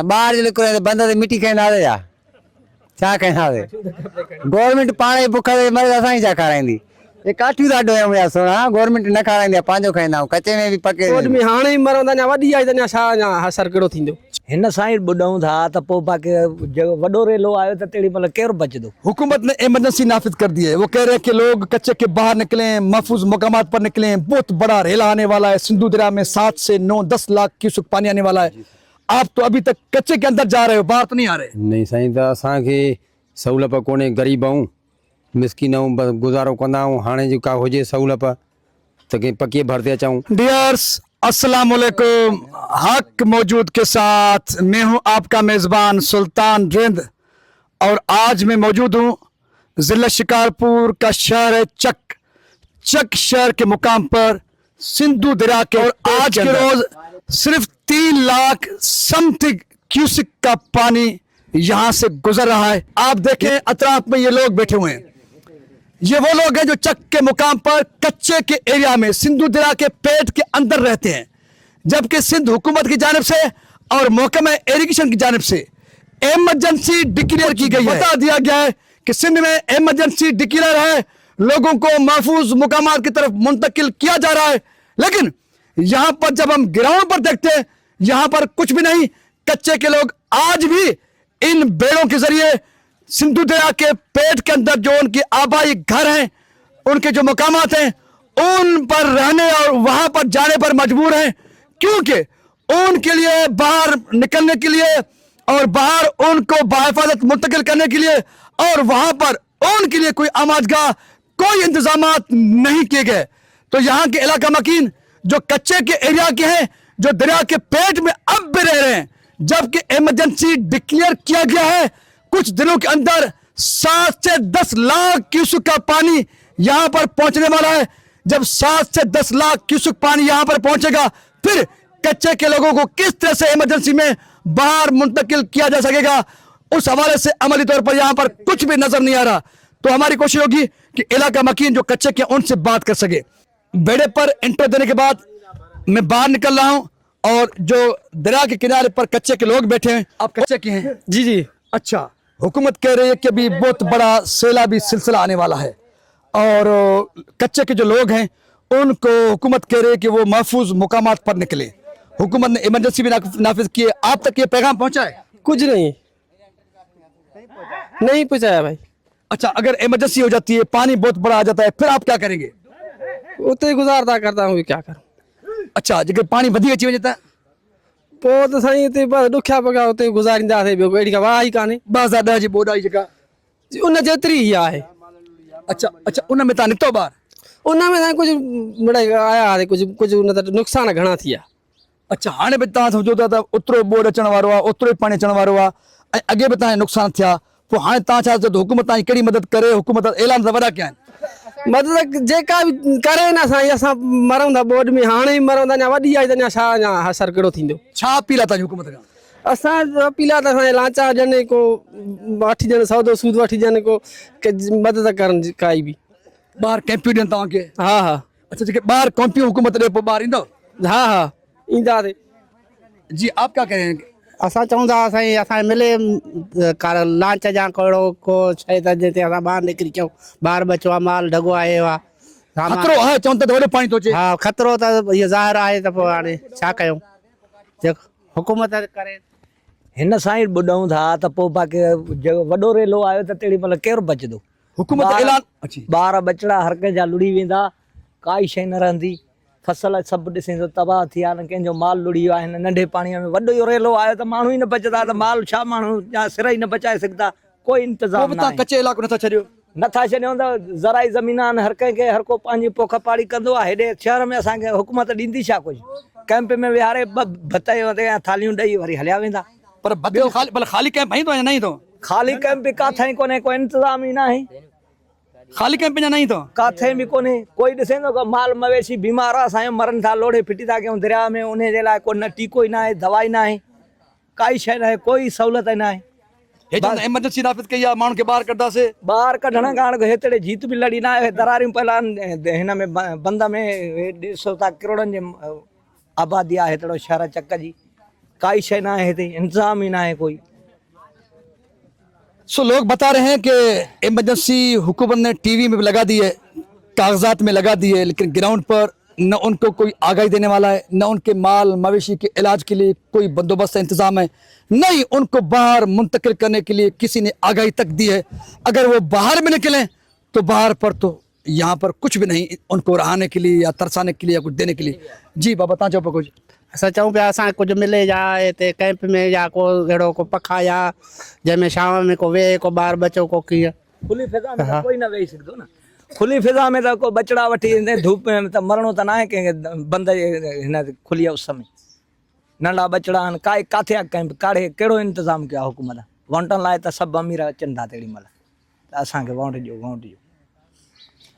ॿार जो निकिरे बंद ते मिटी खाईंदासीं छा छा खाईंदासीं गवर्नमेंट पाण ई बुख ते मरे असांजी छा खाराईंदी ये काठियूं था ॾोयूं या सोना गवर्नमेंट न खाराईंदी आहे पंहिंजो खाईंदा आहियूं कचे में बि पके में बि। हाणे ई मरंदा अञा वॾी आहे त अञा छा अञा असरु कहिड़ो थींदो। हिन सां ई ॿुॾऊं था त पोइ बाक़ी वॾो रेलो आयो त तेड़ी महिल केरु बचंदो। हुकूमत ने इमरजेंसी नाफिज कर दी है। वो कह रहे हैं कि लोग कच्चे के बाहर निकलें, महफूज मकामात पर निकलें। बहुत बड़ा रेला आने वाला है सिंधु दरिया में 7 से 9-10 लाख क्यूसेक पानी आने वाला है। आप तो अभी तक कच्चे के अंदर जा रहे हो, बाहर तो नहीं आ रहे। नहीं साईं त असांखे सहूलियत कोन्हे गरीब आहियूं मिसकिन आहियूं बसि गुज़ारो कंदा आहियूं हाणे जेका हुजे सहूलियत त कंहिं पकीअ भर ते अचूं। डियर्स अस्सलाम वालेकुम, हक मौजूद के साथ मैं हूं आपका मेज़बान सुल्तान रिंद और आज मैं मौजूद हूं ज़िला शिकारपुर का शहर है चक शहर के मुकाम पर सिंधु दरिया के। और आज के रोज सिर्फ 3 लाख समथिंग क्यूसिक का पानी यहाँ से गुजर रहा है। आप देखें अतराफ में ये लोग बैठे हुए हैं, ये वो लोग हैं जो चक के मुकाम पर कच्चे के एरिया में सिंधु दरिया के पेट के अंदर रहते हैं, जबकि सिंध हुकूमत की जानिब से और महकमा इरिगेशन की जानिब से इमरजेंसी डिक्लेयर की गई है। बता दिया गया है कि सिंध में इमरजेंसी डिक्लेयर है, लोगों को महफूज मुकामात की तरफ मुंतकिल किया जा रहा है। लेकिन यहाँ पर जब हम ग्राउंड पर देखते हैं यहाँ पर कुछ भी नहीं। कच्चे के लोग आज भी इन बेड़ों के जरिए सिंधु दरिया के पेट के अंदर जो उनके आबाई घर हैं, उनके जो मकामात हैं, उन पर रहने और वहां पर जाने पर मजबूर हैं, क्योंकि उनके लिए बाहर निकलने के लिए और बाहर उनको बाहिफाजत मुंतकिल करने के लिए और वहां पर उनके लिए कोई आमाजगाह कोई इंतजामात नहीं किए गए। तो यहाँ के इलाका मकीन जो कच्चे के एरिया के हैं, जो दरिया के पेट में अब भी रह रहे हैं, जबकि इमरजेंसी डिक्लेयर किया गया है। कुछ दिनों के अंदर 7 से 10 लाख क्यूसेक का पानी यहाँ पर पहुंचने वाला है। जब 7 से 10 लाख क्यूसेक पानी यहाँ पर पहुंचेगा, फिर कच्चे के लोगों को किस तरह से इमरजेंसी में बाहर मुंतकिल किया जा सकेगा, उस हवाले से अमली तौर पर यहाँ पर कुछ भी नजर नहीं आ रहा। तो हमारी कोशिश होगी कि इलाका मकीन जो कच्चे के उनसे बात कर सके। बेड़े पर इंट्रो देने के बाद मैं बाहर निकल रहा हूँ और जो दरिया के किनारे पर कच्चे के लोग बैठे हैं। आप कच्चे के हैं? जी जी। अच्छा, हुकूमत कह रही है कि अभी बहुत बड़ा सैलाबी सिलसिला आने वाला है और कच्चे के जो लोग हैं उनको हुकूमत कह रही है कि वो महफूज मुकामात पर निकले। हुकूमत ने इमरजेंसी भी नाफिज की है। आप तक ये पैगाम पहुंचा है? कुछ नहीं पहुंचाया भाई। अच्छा, अगर इमरजेंसी हो जाती है, पानी बहुत बड़ा आ जाता है, फिर आप क्या करेंगे? उते गुजारता करता हूँ, क्या करूँ। अच्छा, अगर पानी वधी अची वञे त पोइ त साईं उते बसि ॾुखिया पगा उते गुज़ारींदासीं, ॿियो अहिड़ी का वाह ई कान्हे। 2010 जी बोड आई जेका उन जेतिरी ई आहे। अच्छा, उन में तव्हां निकितो ॿाहिरि? उन में साईं कुझु मिड़ई आया हुआसीं, कुझु उन त नुक़सान घणा थी विया। अच्छा, हाणे बि तव्हां सम्झो था त ओतिरो बोड अचण वारो आहे, ओतिरो ई पाणी अचण वारो आहे ऐं अॻे बि तव्हांजा नुक़सान थिया, पोइ हाणे तव्हां छा चओ हुकूमत तव्हांजी कहिड़ी मदद करे? हुकूमत ऐलान त वॾा कया आहिनि। मदद जेका बि करे न साईं, असां मरूं था बोड में, हाणे ई मरूं था, अञा वॾी आहे त अञा छा अञा असरु कहिड़ो थींदो। छा अपील आहे तव्हांजी हुकूमत खां? असां अपील आहे त असांजे लांचा ॾियनि, को वठी ॾियनि, सौदो सूद वठी ॾियनि, को मदद करनि काई बि। ॿाहिरि कैंपियूं ॾियनि तव्हांखे? हा। अच्छा, जेके ॿाहिरि कैंपियूं हुकूमत ॾे पोइ ॿाहिरि ईंदव? हा ईंदासीं। जी, आप क्या कह रहे हैं? असां चवंदा साईं असां मिले लांच जा कहिड़ो को शइ त जिते असां ॿाहिरि निकिरी अचूं। ॿार बचो आहे, माल ढगो आहे, खतरो आहे, चवनि था त वॾो पाणी थो अचे। हा, खतरो त इहो ज़ाहिर आहे, त पोइ हाणे छा कयूं, जेको हुकूमत करे। हिन सां ई ॿुॾऊं था त पोइ बाक़ी वॾो रेलो आयो त तेड़ी महिल केरु बचंदो। हुकूमत ऐलान ॿार बचड़ा हर कंहिंजा लुड़ी वेंदा, काई शइ न रहंदी, फसल सभु ॾिसे थो तबाह थी विया, न कंहिंजो माल लुड़ी वियो आहे। हिन नंढे पाणीअ में वॾो रेलो आयो त माण्हू ई न बचंदा, त माल छा माण्हू या सिर ई न बचाए सघंदा, कोई इंतज़ाम न आहे। कच्चे इलाइक़ो नथा छॾियो? नथा छॾियूं त ज़राई ज़मीन आहिनि, हर कंहिंखे हर को पंहिंजी पोख पाड़ी कंदो आहे। हेॾे शहर में असांखे हुकूमत ॾींदी छा कुझु? कैंप में विहारे भत ते थालियूं ॾेई वरी हलिया वेंदा। पर ख़ाली कैंप आई तो या नहीं? तो ख़ाली कैंप बि काथे कोन्हे, कोई इंतज़ाम ई न आहे। खाली कैंप में नहीं तो काथे भी कोने कोई ॾिसे थो माल मवेशी बीमार आहे असांजो मरनि था, लोड़े फिटी था कयूं दरिया में, उन जे लाइ को न टीको ई न आहे, दवाई न आहे, काई शइ न आहे, कोई सहूलियत न आहे। इमरजेंसी नाफिज कई आहे, माण्हुनि खे ॿाहिरि कढंदासीं। ॿाहिरि कढण खां हेतिरे जीत बि लड़ी न आहे, दरारियूं पहिला हिन में बंद में ॾिसो था किरोड़नि जी आबादी आहे, हेतिरो शहर चक जी, काई शइ ना आहे हिते, इंतज़ाम ई ना आहे कोई। सो लोग बता रहे हैं कि इमरजेंसी हुकूमत ने टीवी में भी लगा दी है, कागजात में लगा दी है, लेकिन ग्राउंड पर न उनको कोई आगाही देने वाला है, न उनके माल मवेशी के इलाज के लिए कोई बंदोबस्त का इंतजाम है, न ही उनको बाहर मुंतकिल करने के लिए किसी ने आगाही तक दी है। अगर वो बाहर में निकलें तो बाहर पर तो यहाँ पर कुछ भी नहीं उनको रहाने के लिए या तरसाने के लिए या कुछ देने के लिए। जी बाबा तव्हां चओ पिया कुछ। असां चऊं पिया असां कुझु मिले या हिते कैंप में या को अहिड़ो को पखा या जंहिंमें शाम में को वेहे को ॿार बचो को कीअं। खुली फिज़ा में त कोई न वेही सघंदो न, खुली फिज़ा में त को बचड़ा वठी ईंदे, धूप में त मरणो त न आहे कंहिंखे बंद हिन खुली उस में। नंढा बचड़ा आहिनि, काथे आहे कैंप, काड़े कहिड़ो इंतज़ाम कयो आहे हुकूमत। वॉन्टनि लाइ त सभु अमीर अचनि था तेॾी महिल, त असांखे वॉन्ट ॾियो, वॉन्ट ॾियो।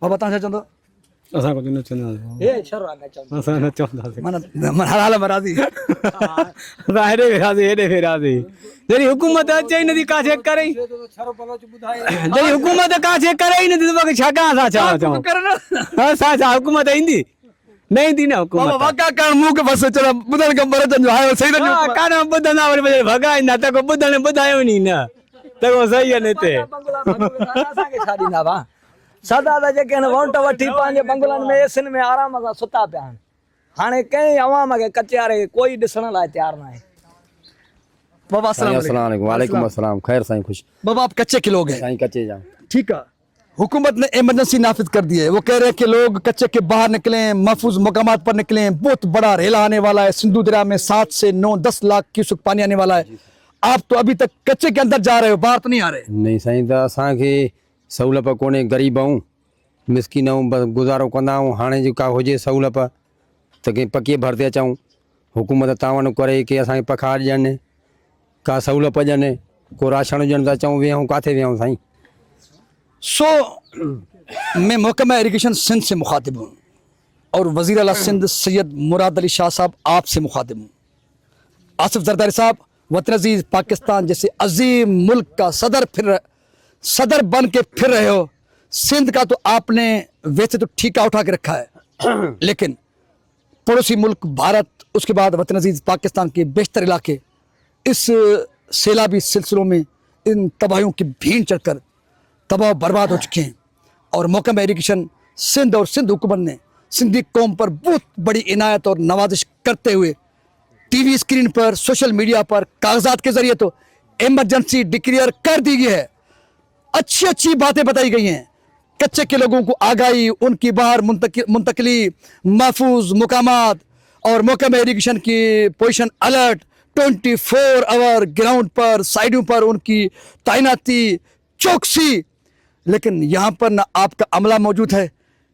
बाबा तव्हां छा चवंदो? असां कुझु न चवंदासीं, हे छो न चवंदा? असां न चवंदासीं, मन हर हाल में राज़ी। असां हेॾे फेरासीं, हेॾे फेरासीं। जॾहिं हुकूमत अचे ई नथी काथे करे, जॾहिं हुकूमत काथे करे ई नथी त मूंखे छा कयां? असां छा चऊं? असां छा हुकूमत ईंदी न ईंदी न बाबा हुकूमत। वाक़ा करण मुंह के बस चला ॿुधण खां मरजनि जो हायो सही त कान ॿुधंदा वरी भॻाईंदा त को ॿुधण ॿुधायो नी न त को सही आहे न हिते। असांखे छा ॾींदा भाउ? सदा त जेके आहिनि वॉन्ट वठी पंहिंजे बंगलनि में एसिन में आराम सां सुता पिया आहिनि। हाणे कंहिं अवाम खे कचारे कोई ॾिसण लाइ तयारु न आहे। बाबा अस्सलाम वालेकुम। वालेकुम अस्सलाम। खैर साईं, खुश बाबा आप कच्चे के लोग हैं, साईं, कच्चे जा। ठीक है। हुकूमत ने इमरजेंसी नाफिज कर दी है, वो कह रहे हैं कि लोग कच्चे के बाहर निकलें, महफूज मकामात पर निकलें। बहुत बड़ा रेला आने वाला है, सिंधु दरिया में 7 से 9-10 लाख क्यूसेक पानी आने वाला है। आप तो अभी तक कच्चे के अंदर जा रहे हो, बाहर तो नहीं आ रहे। नहीं साईं, त असांखे सहूलियत कोन्हे, ग़रीब आहियूं, मिसकिन आहियूं, बसि गुज़ारो कंदा आहियूं। हाणे जेका हुजे सहूलियत त कंहिं पकीअ भर ते अचूं, हुकूमत तावन करे कि असांखे पखा ॾियनि, का सहूलियत ॾियनि, को राशन ॾियनि, त अचूं वेहूं, काथे वेहूं साईं। सो मैं महकमा इरिगेशन सिंध से मुखातिब हूँ और वज़ीर आला सिंध सैयद मुराद अली शाह साहब आपसे मुखातिब हूँ। आसिफ जरदारी साहब, वतन अजीज़ पाकिस्तान जैसे अजीम मुल्क का सदर बन के फिर रहे हो। सिंध का तो आपने वैसे तो ठीका उठा के रखा है, लेकिन पड़ोसी मुल्क भारत, उसके बाद वतन अजीज़ पाकिस्तान के बेशतर इलाके इस सैलाबी सिलसिलों में इन तबाहियों की भीड़ चढ़कर तबाह बर्बाद हो चुके हैं। और महकमा इरिगेशन सिंध और सिंध हुकूमत ने सिंधी कौम पर बहुत बड़ी इनायत और नवाजिश करते हुए टीवी स्क्रीन पर, सोशल मीडिया पर, कागजात के जरिए तो इमरजेंसी डिक्लेयर कर दी गई है। अच्छी अच्छी बातें बताई गई हैं, कच्चे के लोगों को आगाही, उनकी बाहर मुंतकली, महफूज मुकामात और महकमा इरिगेशन की पोजीशन अलर्ट, 24 आवर ग्राउंड पर, साइडों पर उनकी तैनाती, चौकसी। लेकिन यहाँ पर न आपका अमला मौजूद है,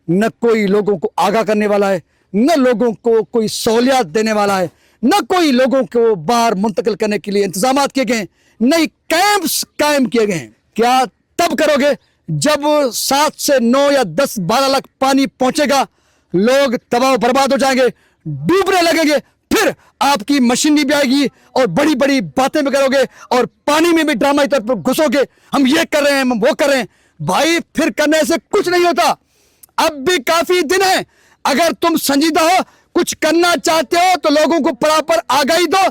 न कोई लोगों को आगाह करने वाला है, न लोगों को कोई सहूलियत देने वाला है, न कोई लोगों को बाहर मुंतकिल करने के लिए इंतजाम किए गए, नई कैंप्स कायम किए गए हैं। क्या तब करोगे जब 7 से 9 या 10-12 लाख पानी पहुंचेगा, लोग तबाह बर्बाद हो जाएंगे, डूबने लगेंगे, फिर आपकी मशीनरी भी आएगी और बड़ी बड़ी बातें भी करोगे और पानी में भी ड्रामाई तौर पर घुसोगे, हम ये कर रहे हैं, हम वो कर रहे हैं। भाई फिर करने से कुछ नहीं होता, अब भी काफी दिन है। अगर तुम संजीदा हो, कुछ करना चाहते हो तो लोगों को प्रॉपर आगाही दो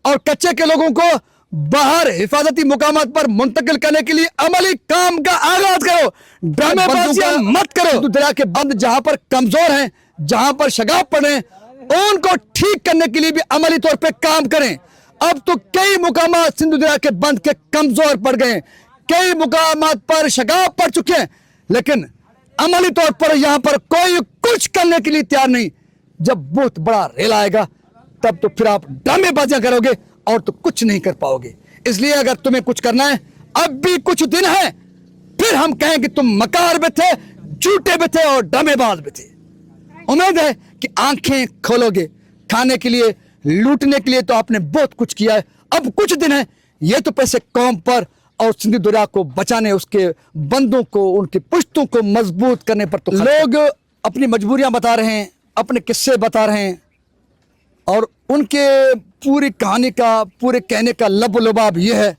और कच्चे के लोगों को बाहर हिफाजती मुकामात पर मुंतकिल करने के लिए अमली काम का आगाज करो, ड्रामेबाजियां मत करो। दरिया के बंद जहां पर कमजोर हैं, जहां पर शगाब पड़े, उनको ठीक करने के लिए भी अमली तौर पे काम करें। अब तो कई मुकामात सिंधु दरिया के बंद के कमजोर पड़ गए, कई मुकामात पर शगाब पड़ चुके हैं, लेकिन अमली तौर पर यहाँ पर कोई कुछ करने के लिए तैयार नहीं। जब बहुत बड़ा रेल आएगा तब तो फिर आप ड्रामेबाजियां करोगे और तो कुछ नहीं कर पाओगे। इसलिए अगर तुम्हें कुछ करना है, अब भी कुछ दिन है, फिर हम कहें कि तुम मकार भी थे, झूठे भी थे और ड्रामेबाज भी थे। उम्मीद है कि आंखें खोलोगे। खाने के लिए, लूटने के लिए तो आपने बहुत कुछ किया है, अब कुछ दिन है, ये तो पैसे कौम पर और सिंधु दरिया को बचाने, उसके बंदों को, उनकी पुश्तों को मजबूत करने पर तो लोग अपनी मजबूरियां बता रहे हैं, अपने किस्से बता रहे हैं और उनके पूरी कहानी का, पूरे कहने का लब लुबाब ये है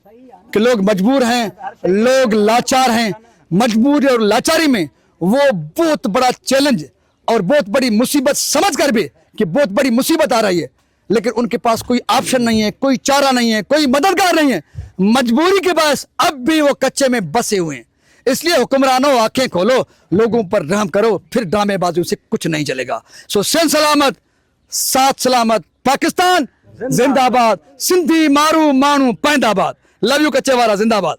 कि लोग मजबूर हैं, लोग लाचार हैं। मजबूरी और लाचारी में वो बहुत बड़ा चैलेंज और बहुत बड़ी मुसीबत समझ कर भी कि बहुत बड़ी मुसीबत आ रही है, लेकिन उनके पास कोई ऑप्शन नहीं है, कोई चारा नहीं है, कोई मददगार नहीं है। मजबूरी के पास अब भी वो कच्चे में बसे हुए हैं। इसलिए हुक्मरानों आंखें खोलो, लोगों पर रहम करो, फिर ड्रामेबाजी से कुछ नहीं चलेगा। सो सिंध सलामत, साथ सलामत, पाकिस्तान जिंदाबाद, सिंधी मारू मानू पैंदाबाद। लव यू कच्चे वाला, जिंदाबाद।